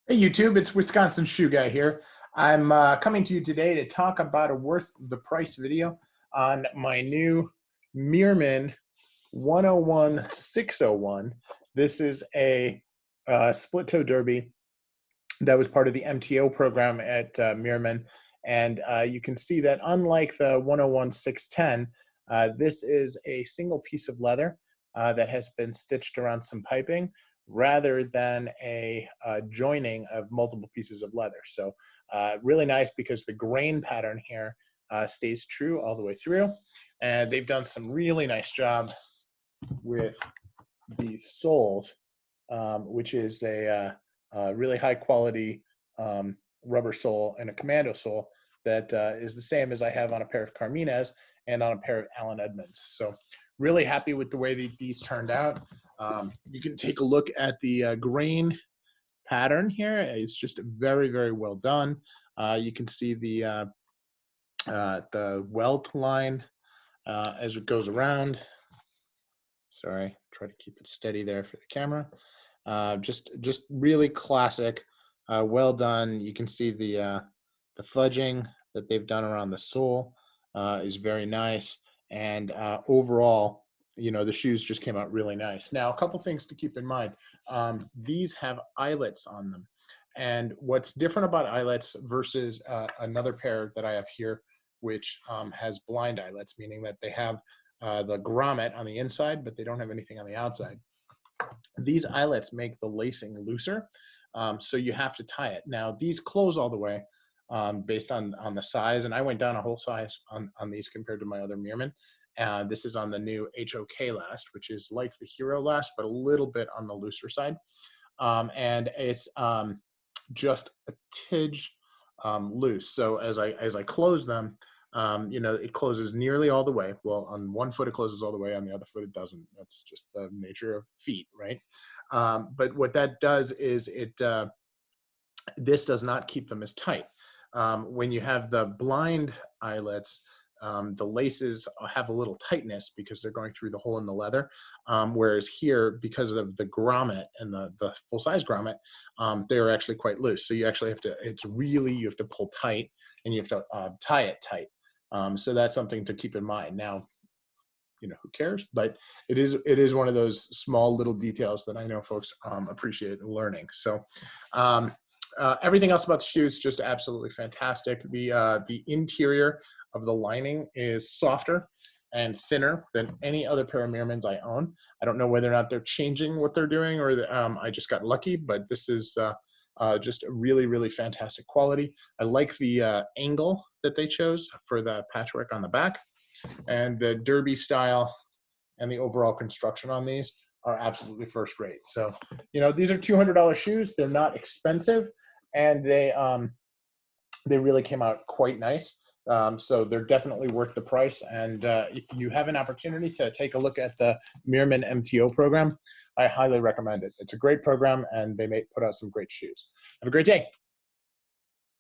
Hey YouTube, it's Wisconsin Shoe Guy here. I'm coming to you today to talk about a worth the price video on my new Meermin 101601. This is a split toe derby that was part of the MTO program at Meermin. And you can see that unlike the 101610, this is a single piece of leather that has been stitched around some piping rather than a joining of multiple pieces of leather. So really nice because the grain pattern here stays true all the way through. And they've done some really nice job with these soles, which is a really high quality rubber sole and a commando sole that is the same as I have on a pair of Carmines and on a pair of Allen Edmonds. So really happy with the way these turned out. You can take a look at the grain pattern here. It's just very, very well done. You can see the welt line as it goes around. Sorry, try to keep it steady there for the camera. Just really classic, well done. You can see the fudging that they've done around the sole is very nice, and overall, you know, the shoes just came out really nice. Now, a couple things to keep in mind. These have eyelets on them, and what's different about eyelets versus another pair that I have here, which has blind eyelets, meaning that they have the grommet on the inside, but they don't have anything on the outside. These eyelets make the lacing looser, so you have to tie it. Now, these close all the way based on the size, and I went down a whole size on these compared to my other Meermin. This is on the new HOK last, which is like the Hero last, but a little bit on the looser side. And it's just a tidge loose. So as I close them, you know, it closes nearly all the way. Well, on one foot it closes all the way, on the other foot it doesn't. That's just the nature of feet, right? But what that does is this does not keep them as tight. When you have the blind eyelets, the laces have a little tightness because they're going through the hole in the leather. Whereas here, because of the grommet and the full-size grommet, they're actually quite loose. So you actually have to, you have to pull tight, and you have to tie it tight. So that's something to keep in mind. Now, you know, who cares? But it is one of those small little details that I know folks appreciate learning. So everything else about the shoes just absolutely fantastic. The interior of the lining is softer and thinner than any other pair of Meermins I own. I don't know whether or not they're changing what they're doing, or I just got lucky, but this is just a really, really fantastic quality. I like the angle that they chose for the patchwork on the back, and the derby style and the overall construction on these are absolutely first rate. So, you know, these are $200 shoes. They're not expensive, and they really came out quite nice. So they're definitely worth the price. And if you have an opportunity to take a look at the Meermin MTO program, I highly recommend it. It's a great program, and they may put out some great shoes. Have a great day.